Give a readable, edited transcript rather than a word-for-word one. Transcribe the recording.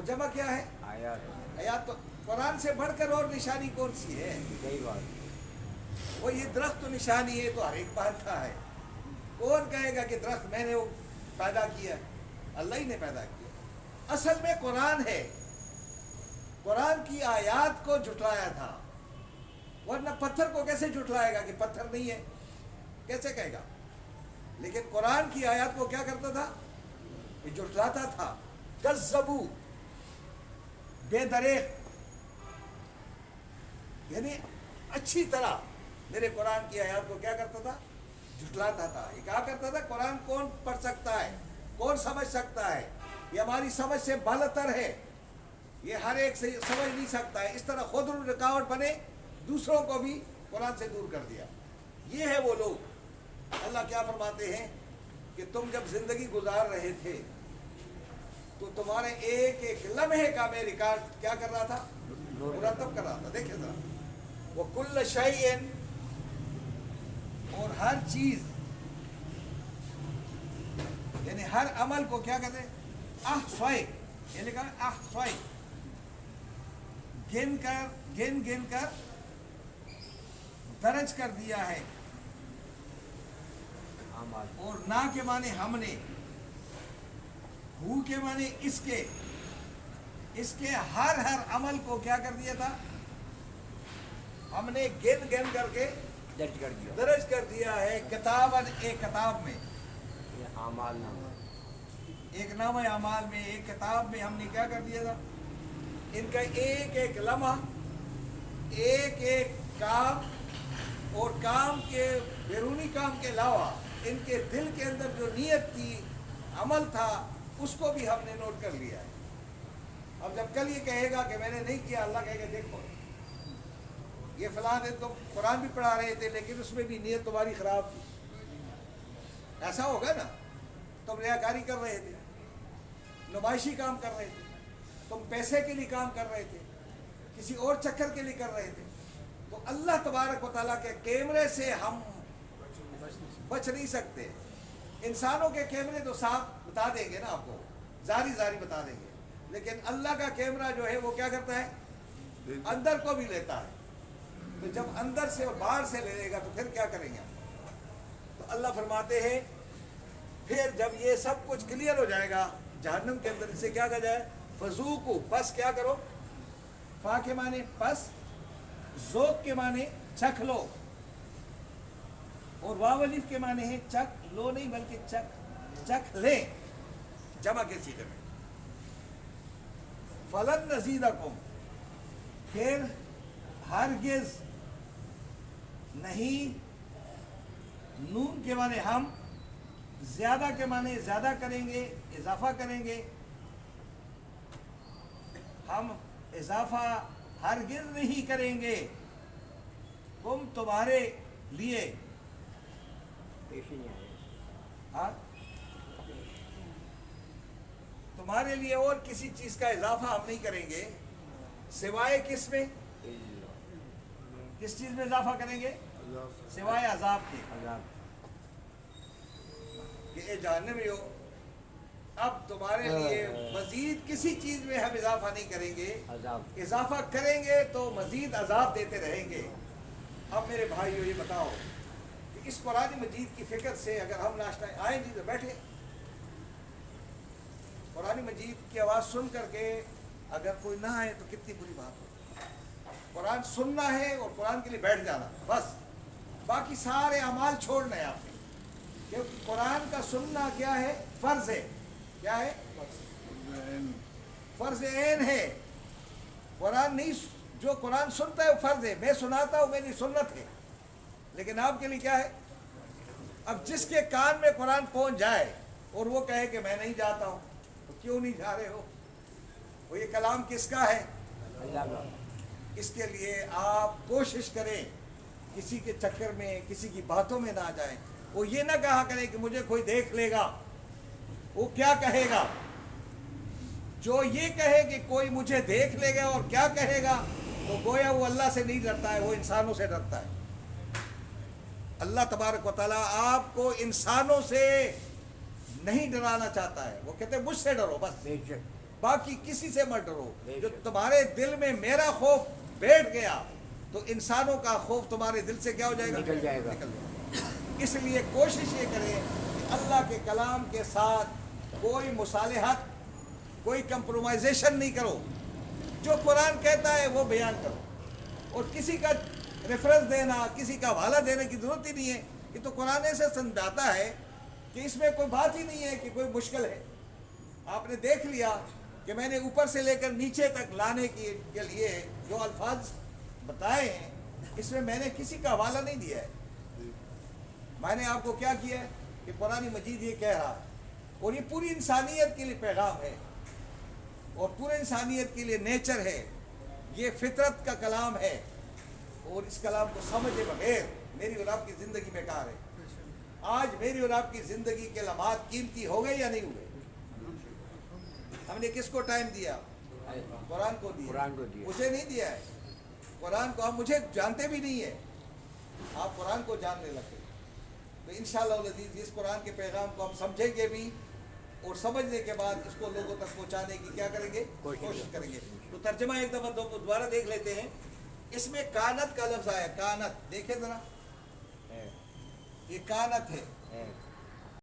जमा क्या है? आयात। आयात। तो कुरान से बढ़कर और निशानी कौन सी है? सही बात। वो ये दरख्त तो निशानी है, तो हर एक बांधता है। कौन कहेगा कि दरख्त मैंने वो पैदा किया? अल्लाह ही ने पैदा किया। असल में कुरान है, कुरान की आयात को झुटलाया था, वरना पत्थर को कैसे झुटलाएगा कि पत्थर नहीं है, कैसे कहेगा? लेकिन कुरान की आयत को क्या करता था? ये झुटलाता था। कज़्ज़बू, बेदरेक, यानी अच्छी तरह मेरे कुरान की आयत को क्या करता था? झुटलाता था। ये क्या करता था? कुरान कौन पढ़ सकता है, कौन समझ सकता है? ये हमारी समझ से बालतर है, ये हर एक से समझ नहीं सकता है। इस तरह खुद रुकावट बने, दूसरों को भी कुरान से दूर कर दिया। ये है वो लोग। अल्लाह क्या फरमाते हैं कि तुम जब जिंदगी गुजार रहे थे तो तुम्हारे एक एक लम्हे का मैं रिकॉर्ड क्या कर रहा था? मुरतब कर रहा था। देखिए जरा, वो कुल्ल शैइन, और हर चीज, यानी हर अमल को क्या कहते हैं? ahsay, ये लिखा है ahsay, गिन कर दर्ज कर दिया है। और ना के माने हमने, हु के माने इसके हर अमल को क्या कर दिया था? हमने गिन करके दर्ज कर दिया है। किताबन, एक किताब में, आमाल नामा, एक नाम अमाल में, एक किताब में हमने क्या कर दिया था? इनका एक एक लम्हा, एक एक काम, और काम के बैरूनी काम के अलावा इनके दिल के अंदर जो नीयत थी, अमल था, उसको भी हमने नोट कर लिया है। अब जब कल ये कहेगा कि मैंने नहीं किया, अल्लाह कहेगा देखो ये फलां दिन तुम कुरान भी पढ़ा रहे थे लेकिन उसमें भी नीयत तुम्हारी खराब थी। ऐसा होगा ना? तुम रियाकारी कर रहे थे, नुमाइशी काम कर रहे थे, तुम पैसे के लिए काम कर रहे थे, किसी और चक्कर के लिए कर रहे थे, तो अल्लाह तबारक व तआला के कैमरे से हम बच नहीं सकते। इंसानों के कैमरे तो साफ बता देंगे ना आपको, जारी बता देंगे, लेकिन अल्लाह का कैमरा जो है वो क्या करता है? अंदर को भी लेता है। तो जब अंदर से और बाहर से ले लेगा तो फिर क्या करेंगे? तो अल्लाह फरमाते हैं फिर जब ये सब कुछ क्लियर हो जाएगा जहन्नम के अंदर, इसे क्या कहा जाए? फजूकू, बस क्या करो? फा के माने बस, ज़ोक के माने चख लो, और वाव अलिफ के माने है चख लो नहीं बल्कि चख ले, जमा के सीधे में। फलन नज़ीदकुम, फिर हरगिज नहीं, नून के माने हम, ज्यादा के माने ज्यादा करेंगे, इजाफा करेंगे, हम इजाफा हरगिज नहीं करेंगे तुम तुम्हारे लिए। हाँ, तुम्हारे लिए और किसी चीज का इजाफा हम नहीं करेंगे, सिवाय किस में? किस चीज में इजाफा करेंगे? सिवाय अजाब के। कि ए जहन्नमियों, अब तुम्हारे लिए मजीद किसी चीज में हम इजाफा नहीं करेंगे, इजाफा करेंगे तो मजीद अजाब देते रहेंगे। अब मेरे भाइयों ये बताओ कि इस कुरान मजीद की फिक्र से अगर हम नाश्ता आए जी तो बैठे, कुरान मजीद की आवाज़ सुन करके अगर कोई ना आए तो कितनी बुरी बात हो। कुरान सुनना है और कुरान के लिए बैठ जाना, बस बाकी सारे अमाल छोड़ना है आपने, क्योंकि कुरान का सुनना क्या है? फर्ज है। क्या है? फर्ज ऐन है। कुरान नहीं, जो कुरान सुनता है वो फर्ज है। मैं सुनाता हूँ, मेरी सुन्नत है, लेकिन आपके लिए क्या है? अब जिसके कान में कुरान पहुंच जाए और वो कहे कि मैं नहीं जाता हूँ, तो क्यों नहीं जा रहे हो? वो ये कलाम किसका है? इसके लिए आप कोशिश करें किसी के चक्कर में, किसी की बातों में ना जाएं। वो ये ना कहा करे कि मुझे कोई देख लेगा, वो क्या कहेगा? जो ये कहे कि कोई मुझे देख लेगा और क्या कहेगा, तो गोया वो अल्लाह से नहीं डरता है, वो इंसानों से डरता है। अल्लाह तबारक व तआला आपको इंसानों से नहीं डराना चाहता है। वो कहते हैं मुझसे डरो बस, باقی کسی سے مت ڈرو. بے جو شک. تمہارے دل میں میرا خوف بیٹھ گیا تو انسانوں کا خوف تمہارے دل سے کیا ہو جائے گا؟ نکل جائے گا. نکل جائے گا. اس لیے کوشش یہ کریں کہ اللہ کے کلام کے ساتھ کوئی مصالحت، کوئی کمپرومائزیشن نہیں کرو. جو قرآن کہتا ہے وہ بیان کرو، اور کسی کا ریفرنس دینا، کسی کا حوالہ دینے کی ضرورت ہی نہیں ہے. یہ تو قرآن سے سمجھاتا ہے کہ اس میں کوئی بات ہی نہیں ہے کہ کوئی مشکل ہے. آپ نے دیکھ لیا کہ میں نے اوپر سے لے کر نیچے تک لانے کے لیے جو الفاظ بتائے ہیں، اس میں نے کسی کا حوالہ نہیں دیا ہے. میں نے آپ کو کیا کیا ہے کہ قرآن مجید یہ کہہ رہا ہے، اور یہ پوری انسانیت کے لیے پیغام ہے، اور پورے انسانیت کے لیے نیچر ہے. یہ فطرت کا کلام ہے، اور اس کلام کو سمجھے بغیر میری اور آپ کی زندگی بیکار ہے. آج میری اور آپ کی زندگی کے لمحات قیمتی ہو گئے یا نہیں ہوئے؟ ہم نے کس کو ٹائم دیا؟ قرآن کو دیا. قرآن کو دیا. مجھے نہیں دیا ہے. قرآن کو ہم مجھے جانتے بھی نہیں ہیں، آپ قرآن کو جاننے لگے. تو انشاءاللہ العزیز اس قرآن کے پیغام کو ہم سمجھیں گے بھی، اور سمجھنے کے بعد اس کو لوگوں تک پہنچانے کی کیا کریں گے؟ کوشش کریں گے. تو ترجمہ ایک دفعہ دوبارہ دیکھ لیتے ہیں. اس میں کانت کا لفظ آیا. کانت دیکھیں ذرا، ہے. یہ کانت ہے. ہے.